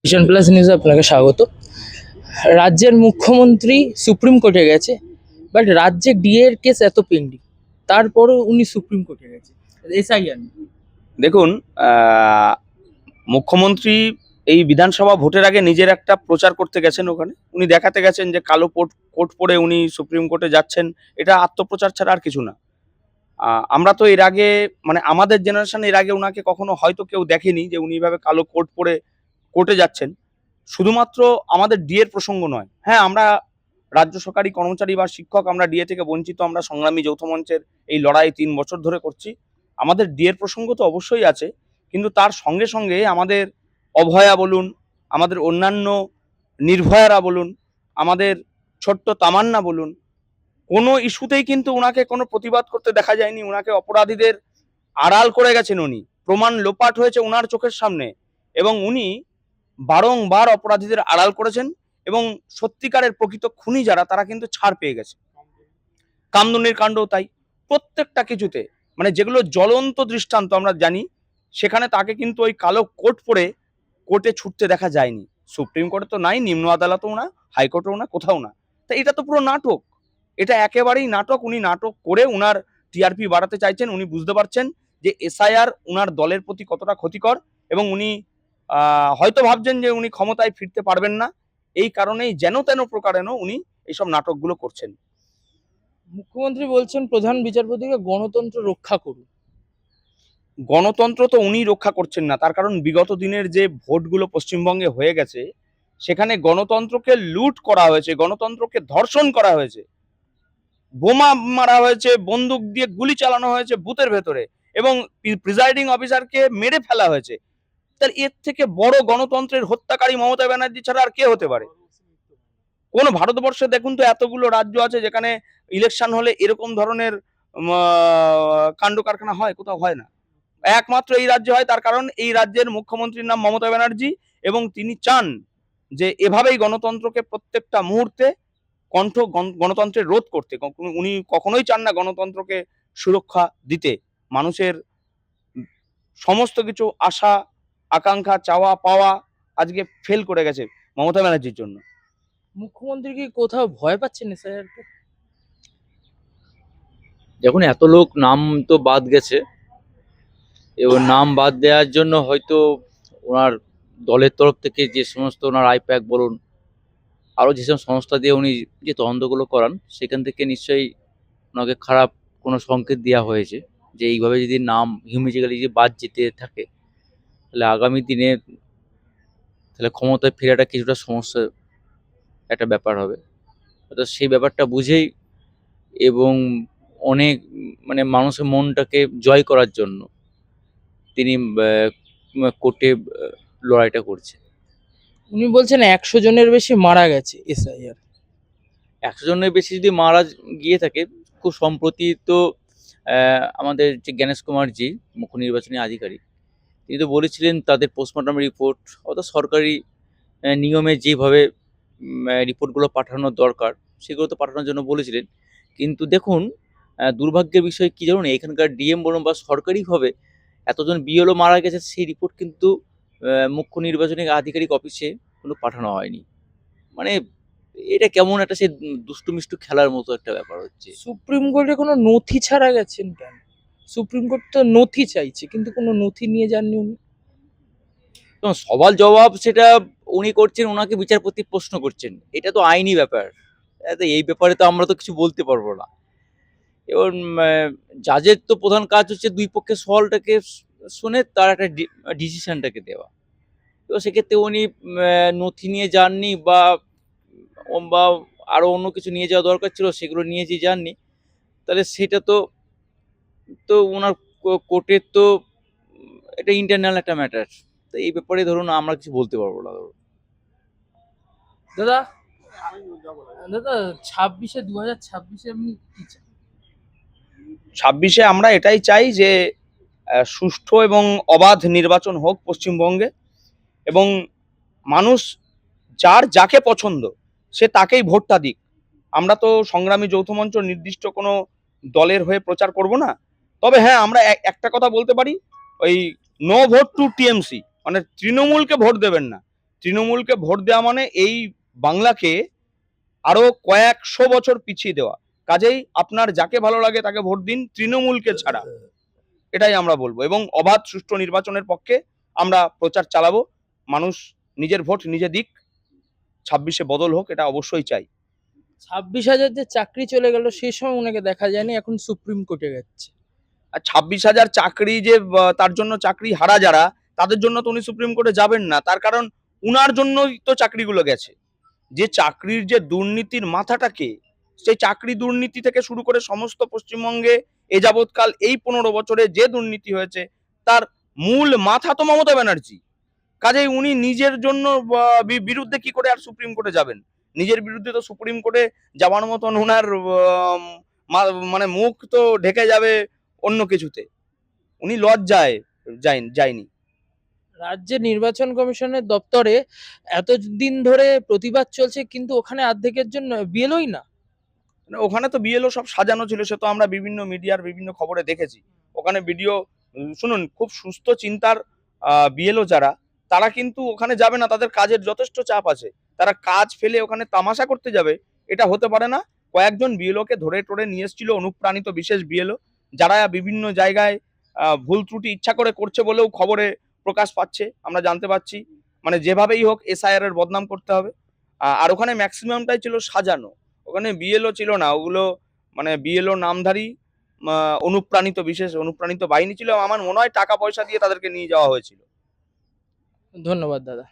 Vision plus নিউজে আপনাকে স্বাগত। রাজ্যের মুখ্যমন্ত্রী সুপ্রিম কোর্টে গেছে, বাট রাজ্যে ডিএ এর কেস এত পেন্ডিং, তারপরও উনি সুপ্রিম কোর্টে গেছে এসআইআর। দেখুন, মুখ্যমন্ত্রী এই বিধানসভা ভোটের আগে নিজের একটা প্রচার করতে গেছেন। ওখানে উনি দেখাতে গেছেন যে কালো কোট পরে উনি সুপ্রিম কোর্টে যাচ্ছেন। এটা আত্মপ্রচার ছাড়া আর কিছু না। আমরা তো এর আগে, মানে আমাদের জেনারেশন এর আগে উনাকে কখনো হয়তো কেউ দেখেনি যে উনি এইভাবে কালো কোট পরে কোর্টে যাচ্ছেন। শুধুমাত্র আমাদের ডিএর প্রসঙ্গ নয়, হ্যাঁ, আমরা রাজ্য সরকারি কর্মচারী বা শিক্ষক, আমরা ডিএ থেকে বঞ্চিত। আমরা সংগ্রামী যৌথ মঞ্চের এই লড়াই ৩ বছর ধরে করছি। আমাদের ডিএর প্রসঙ্গ তো অবশ্যই আছে, কিন্তু তার সঙ্গে সঙ্গে আমাদের অভয়া বলুন, আমাদের অন্যান্য নির্ভয়ারা বলুন, আমাদের ছোট্ট তামান্না বলুন, কোনো ইস্যুতেই কিন্তু উনাকে কোনো প্রতিবাদ করতে দেখা যায়নি। উনাকে অপরাধীদের আড়াল করে গেছেন উনি, প্রমাণ লোপাট হয়েছে উনার চোখের সামনে, এবং উনি বারংবার অপরাধীদের আড়াল করেছেন। এবং সত্যিকারের প্রকৃত খুনি যারা, তারা কিন্তু ছাড় পেয়ে গেছে। কামদুনির কাণ্ডও তাই। প্রত্যেকটা কিছুতে, মানে যেগুলো জ্বলন্ত দৃষ্টান্ত আমরা জানি, সেখানে তাকে কিন্তু ওই কালো কোট পরে কোর্টে ছুটতে দেখা যায়নি। সুপ্রিম কোর্টে তো নাই, নিম্ন আদালতেও না, হাইকোর্টেও না, কোথাও না। তা এটা তো পুরো নাটক। এটা একেবারেই নাটক। উনি নাটক করে উনার টিআরপি বাড়াতে চাইছেন। উনি বুঝতে পারছেন যে এসআইআর উনার দলের প্রতি কতটা ক্ষতিকর, এবং উনি হয়তো ভাবছেন যে উনি ক্ষমতায় ফিরতে পারবেন না। এই কারণেই যেন তেন প্রকারেণ উনি এইসব নাটকগুলো করছেন। মুখ্যমন্ত্রী বলছেন প্রধান বিচারপতিকে গণতন্ত্র রক্ষা করুন। গণতন্ত্র তো উনি রক্ষা করছেন না, তার কারণ বিগত দিনের যে ভোটগুলো পশ্চিমবঙ্গে হয়ে গেছে, সেখানে গণতন্ত্রকে লুট করা হয়েছে, গণতন্ত্রকে ধর্ষণ করা হয়েছে, বোমা মারা হয়েছে, বন্দুক দিয়ে গুলি চালানো হয়েছে বুথের ভেতরে, এবং প্রিজাইডিং অফিসারকে মেরে ফেলা হয়েছে। তাহলে এর থেকে বড় গণতন্ত্রের হত্যাকারী মমতা ব্যানার্জি ছাড়া আর কে হতে পারে? কোন ভারতবর্ষে দেখুন তো এতগুলো রাজ্য আছে যেখানে ইলেকশন হলে এরকম ধরনের কাণ্ড কারখানা হয়? কোথাও হয় না। একমাত্র এই রাজ্যে হয়। তার কারণ এই রাজ্যের মুখ্যমন্ত্রীর নাম মমতা ব্যানার্জি, এবং তিনি চান যে এভাবেই গণতন্ত্রকে প্রত্যেকটা মুহূর্তে গণতন্ত্রের রোধ করতে। উনি কখনোই চান না গণতন্ত্রকে সুরক্ষা দিতে। মানুষের সমস্ত কিছু আশা, আকাঙ্ক্ষা, চাওয়া পাওয়া আজকে ফেল করে গেছে মমতা ব্যানার্জির জন্য। মুখ্যমন্ত্রী কি কোথাও ভয় পাচ্ছেন এসআইআর কে? দেখুন, এত লোক নাম তো বাদ গেছে, এবং নাম বাদ দেওয়ার জন্য হয়তো ওনার দলের তরফ থেকে যে সমস্ত ওনার আইপ্যাক বলুন, আরও যেসব সংস্থা দিয়ে উনি যে তদন্তগুলো করান, সেখান থেকে নিশ্চয়ই ওনাকে খারাপ কোনো সংকেত দেওয়া হয়েছে যে এইভাবে যদি নাম হিউম্যানিক্যালি যদি বাদ যেতে থাকে, তাহলে আগামী দিনে তাহলে ক্ষমতায় ফেরাটা কিছুটা সমস্যা একটা ব্যাপার হবে। তো সেই ব্যাপারটা বুঝেই, এবং অনেক মানে মানুষের মনটাকে জয় করার জন্য তিনি কোর্টে লড়াইটা করছেন। উনি বলছেন 100 জনের বেশি মারা গেছে এসআইআর। 100 জনের বেশি যদি মারা গিয়ে থাকে, খুব সম্প্রতি তো আমাদের যে জ্ঞানেশ কুমারজি, মুখ্য নির্বাচনী আধিকারিক, তিনি তো বলেছিলেন তাদের পোস্টমর্টম রিপোর্ট, অর্থাৎ সরকারি নিয়মে যেভাবে রিপোর্টগুলো পাঠানোর দরকার, সেগুলো তো পাঠানোর জন্য বলেছিলেন। কিন্তু দেখুন, দুর্ভাগ্যের বিষয় কী জানুন, এখানকার ডিএম বলুন বা সরকারিভাবে এতজন বিএলও মারা গেছে, সেই রিপোর্ট কিন্তু মুখ্য নির্বাচনী আধিকারিক অফিসে কিন্তু পাঠানো হয়নি। মানে এটা কেমন একটা সেই দুষ্টু মিষ্টু খেলার মতো একটা ব্যাপার হচ্ছে। সুপ্রিম কোর্টে কোনো নথি ছাড়া গেছেন কেন? সুপ্রিম কোর্ট তো নথি চাইছে, কিন্তু কোনো নথি নিয়ে যাননি উনি। তো সওয়াল জবাব সেটা উনি করছেন, ওনাকে বিচারপতি প্রশ্ন করছেন। এটা তো আইনি ব্যাপার। এই ব্যাপারে তো আমরা তো কিছু বলতে পারবো না। এবং জাজের তো প্রধান কাজ হচ্ছে দুই পক্ষের সওয়ালটাকে শুনে তার একটা ডিসিশনটাকে দেওয়া। তো সেক্ষেত্রে উনি নথি নিয়ে যাননি, বা আরও অন্য কিছু নিয়ে যাওয়া দরকার ছিল, সেগুলো নিয়ে যে যাননি, তাহলে সেটা তো তো ওনার কোর্টের তো এটা ইন্টারনাল একটা ম্যাটার। তো এই ব্যাপারে ধরুন আমরা কিছু বলতে পারবো না। ধরুন দাদা, দাদা 2026 আপনি কি চান? 26-এ আমরা এটাই চাই যে সুষ্ঠু এবং অবাধ নির্বাচন হোক পশ্চিমবঙ্গে, এবং মানুষ যাকে পছন্দ সে তাকেই ভোটটা দিক। আমরা তো সংগ্রামী যৌথ মঞ্চ নির্দিষ্ট কোনো দলের হয়ে প্রচার করব না। তবে হ্যাঁ, আমরা একটা কথা বলতে পারি, ওই নো ভোট টু টিএমসি, মানে তৃণমূলকে ভোট দেবেন না। তৃণমূলকে ভোট দেওয়া মানে এই বাংলাকে আরো কয়েকশো বছর পিছিয়ে দেওয়া। কাজেই আপনার যাকে ভালো লাগে তাকে ভোট দিন, তৃণমূলকে ছাড়া, এটাই আমরা বলবো। এবং অবাধ সুষ্ঠু নির্বাচনের পক্ষে আমরা প্রচার চালাবো। মানুষ নিজের ভোট নিজে দিক, 26-এ বদল হোক, এটা অবশ্যই চাই। 26,000 যে চাকরি চলে গেল সেই সময় ওনাকে দেখা যায়নি, এখন সুপ্রিম কোর্টে যাচ্ছে। আর 26,000 চাকরি যে তার জন্য চাকরি হারা যারা, তাদের জন্য তো উনি সুপ্রিম কোর্টে যাবেন না। তার কারণ উনার জন্যই তো চাকরিগুলো গেছে। যে চাকরির যে দুর্নীতির মাথাটাকে, সেই চাকরি দুর্নীতি থেকে শুরু করে সমস্ত পশ্চিমবঙ্গে এ যাবৎকাল এই 15 বছরে যে দুর্নীতি হয়েছে, তার মূল মাথা তো মমতা ব্যানার্জি। কাজেই উনি নিজের জন্য বিরুদ্ধে কি করে আর সুপ্রিম কোর্টে যাবেন? নিজের বিরুদ্ধে তো সুপ্রিম কোর্টে যাওয়ার মতন ওনার মানে মুখ তো ঢেকে যাবে অন্য কিছুতে। উনি লজ্জায় যায়নি। রাজ্যের নির্বাচন কমিশনের দপ্তরে এতদিন ধরে প্রতিবাদ চলছে, কিন্তু ওখানে অর্ধেকের জন্য বিএলওই না। মানে ওখানে তো বিএলও সব সাজানো ছিল, সে তো আমরা বিভিন্ন মিডিয়ার বিভিন্ন খবরে দেখেছি। ওখানে ভিডিও, শুনুন, খুব সুস্থ চিন্তার বিএলও যারা, তারা কিন্তু ওখানে যাবে না। তাদের কাজের যথেষ্ট চাপ আছে, তারা কাজ ফেলে ওখানে তামাশা করতে যাবে, এটা হতে পারে না। কয়েকজন বিএলওকে ধরে টরে নিয়ে এসেছিল অনুপ্রাণিত বিশেষ বিএলও, যারা বিভিন্ন জায়গায় ভুল ত্রুটি ইচ্ছা করে করছে বলেও খবরে প্রকাশ পাচ্ছে, আমরা জানতে পাচ্ছি। মানে যেভাবেই হোক এসআইআর এর বদনাম করতে হবে। আর ওখানে ম্যাক্সিমামটাই ছিল সাজানো, ওখানে বিএলও ছিল না। ওগুলো মানে বিএলও নামধারী অনুপ্রাণিত বিশেষ অনুপ্রাণিত বাহিনী ছিল। আমার মনে হয় টাকা পয়সা দিয়ে তাদেরকে নিয়ে যাওয়া হয়েছিল। ধন্যবাদ দাদা।